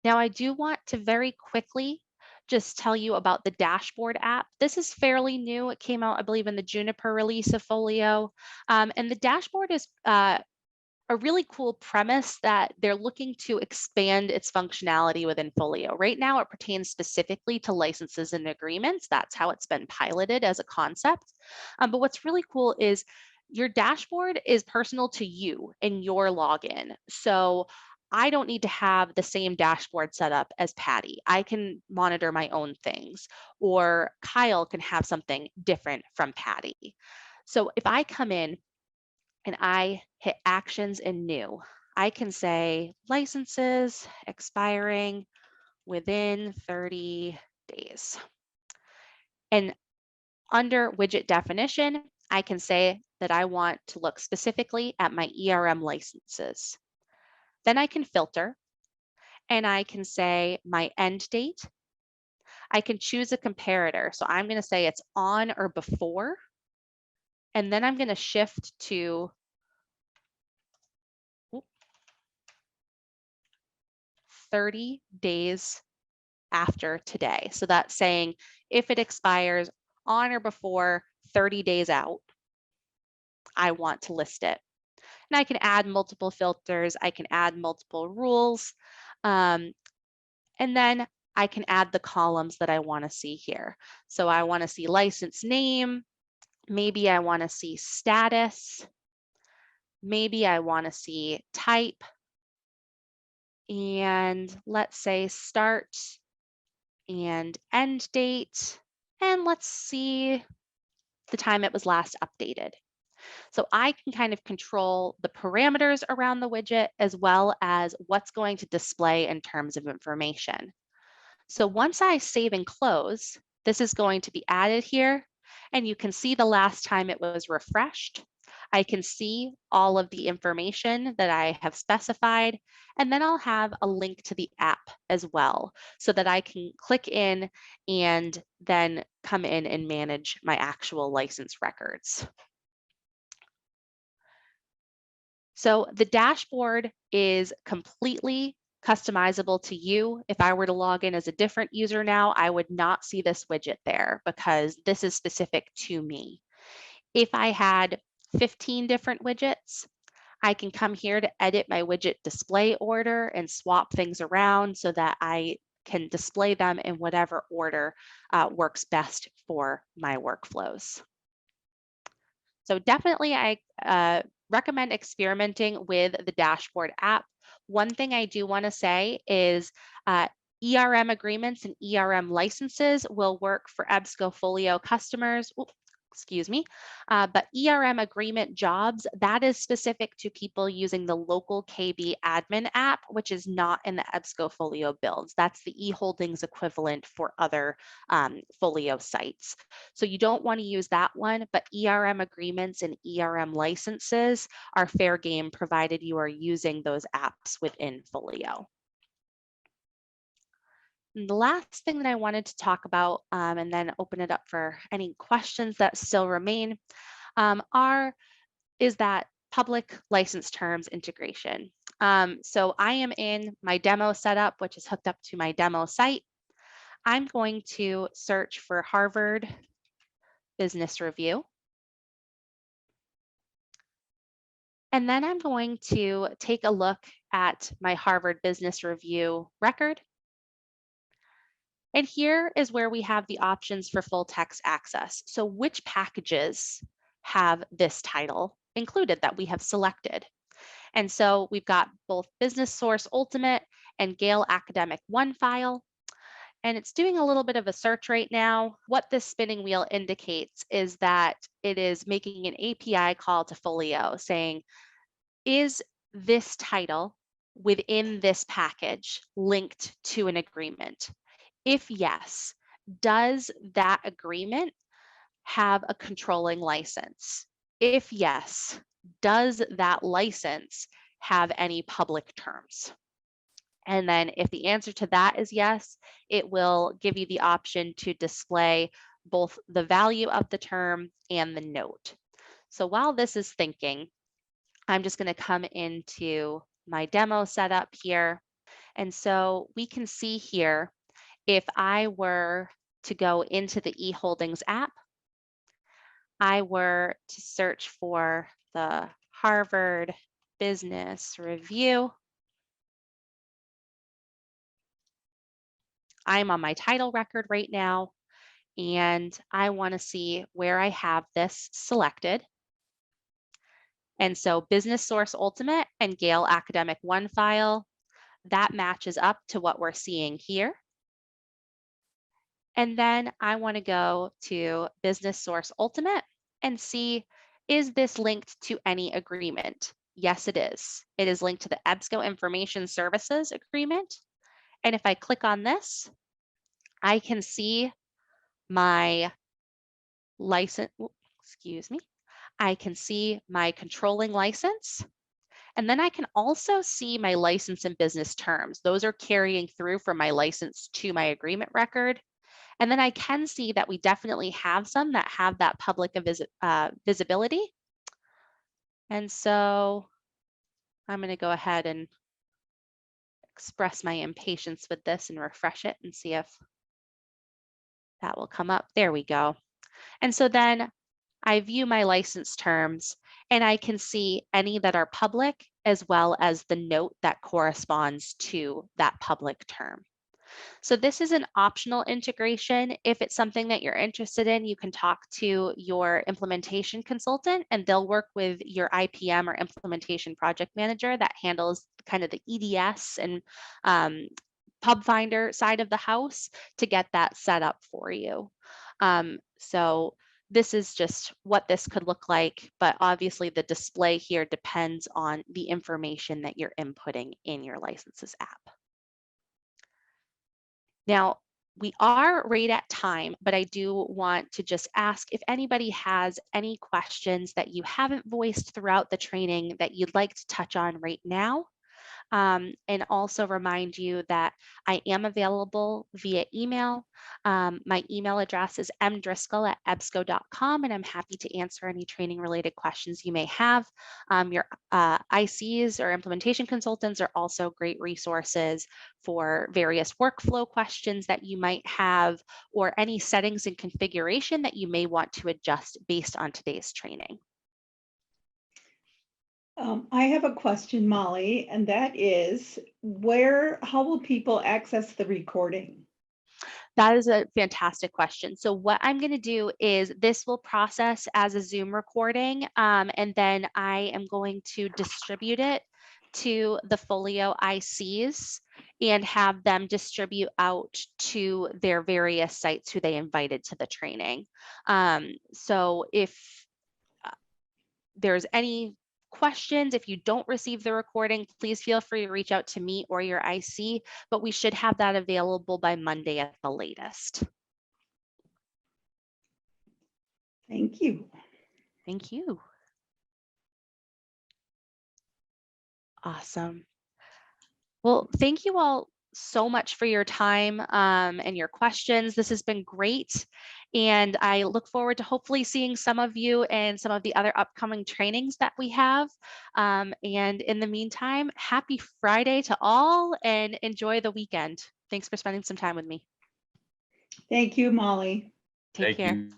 Now, I do want to very quickly just tell you about the dashboard app. This is fairly new. It came out, I believe, in the Juniper release of Folio. And the dashboard is a really cool premise that they're looking to expand its functionality within Folio. Right now, it pertains specifically to licenses and agreements. That's how it's been piloted as a concept. But what's really cool is your dashboard is personal to you and your login. So I don't need to have the same dashboard set up as Patty. I can monitor my own things, or Kyle can have something different from Patty. So if I come in and I hit actions and new, I can say licenses expiring within 30 days. And under widget definition, I can say that I want to look specifically at my ERM licenses. Then I can filter and I can say my end date. I can choose a comparator. So I'm going to say it's on or before. And then I'm going to shift to 30 days after today. So that's saying if it expires on or before 30 days out, I want to list it. And I can add multiple filters, I can add multiple rules, and then I can add the columns that I want to see here. So I want to see license name, maybe I want to see status, maybe I want to see type, and let's say start and end date, and let's see the time it was last updated. So I can kind of control the parameters around the widget as well as what's going to display in terms of information. So once I save and close, this is going to be added here, and you can see the last time it was refreshed. I can see all of the information that I have specified, and then I'll have a link to the app as well so that I can click in and then come in and manage my actual license records. So the dashboard is completely customizable to you. If I were to log in as a different user now, I would not see this widget there because this is specific to me. If I had 15 different widgets, I can come here to edit my widget display order and swap things around so that I can display them in whatever order works best for my workflows. So definitely I recommend experimenting with the dashboard app. One thing I do want to say is ERM agreements and ERM licenses will work for EBSCO Folio customers. Excuse me, but ERM agreement jobs, that is specific to people using the local KB admin app, which is not in the EBSCO Folio builds. That's the eHoldings equivalent for other Folio sites. So you don't want to use that one, but ERM agreements and ERM licenses are fair game provided you are using those apps within Folio. And the last thing that I wanted to talk about and then open it up for any questions that still remain is that public license terms integration. So I am in my demo setup, which is hooked up to my demo site. I'm going to search for Harvard Business Review. And then I'm going to take a look at my Harvard Business Review record. And here is where we have the options for full text access. So which packages have this title included that we have selected? And so we've got both Business Source Ultimate and Gale Academic One file. And it's doing a little bit of a search right now. What this spinning wheel indicates is that it is making an API call to Folio saying, is this title within this package linked to an agreement? If yes, does that agreement have a controlling license? If yes, does that license have any public terms? And then if the answer to that is yes, it will give you the option to display both the value of the term and the note. So while this is thinking, I'm just going to come into my demo setup here. And so we can see here, if I were to go into the eHoldings app, I were to search for the Harvard Business Review, I'm on my title record right now, and I want to see where I have this selected. And so Business Source Ultimate and Gale Academic One file, that matches up to what we're seeing here. And then I want to go to Business Source Ultimate and see, is this linked to any agreement? Yes, it is. It is linked to the EBSCO Information Services Agreement. And if I click on this, I can see my license, excuse me, I can see my controlling license. And then I can also see my license and business terms. Those are carrying through from my license to my agreement record. And then I can see that we definitely have some that have that public visibility. And so I'm going to go ahead and express my impatience with this and refresh it and see if that will come up. There we go. And so then I view my license terms and I can see any that are public as well as the note that corresponds to that public term. So this is an optional integration. If it's something that you're interested in, you can talk to your implementation consultant and they'll work with your IPM or implementation project manager that handles kind of the EDS and Pub Finder side of the house to get that set up for you. So this is just what this could look like, but obviously the display here depends on the information that you're inputting in your licenses app. Now, we are right at time, but I do want to just ask if anybody has any questions that you haven't voiced throughout the training that you'd like to touch on right now. And also remind you that I am available via email. My email address is mdriscoll@ebsco.com, and I'm happy to answer any training related questions you may have. Your ICs or implementation consultants are also great resources for various workflow questions that you might have, or any settings and configuration that you may want to adjust based on today's training. I have a question, Molly, and that is, how will people access the recording? That is a fantastic question. So what I'm going to do is this will process as a Zoom recording, and then I am going to distribute it to the Folio ICs and have them distribute out to their various sites who they invited to the training. So if there's any questions, if you don't receive the recording, please feel free to reach out to me or your IC, but we should have that available by Monday at the latest. Thank you. Thank you. Awesome. Well, thank you all so much for your time and your questions. This has been great. And I look forward to hopefully seeing some of you in some of the other upcoming trainings that we have. And in the meantime, happy Friday to all and enjoy the weekend. Thanks for spending some time with me. Thank you, Molly. Take care. You.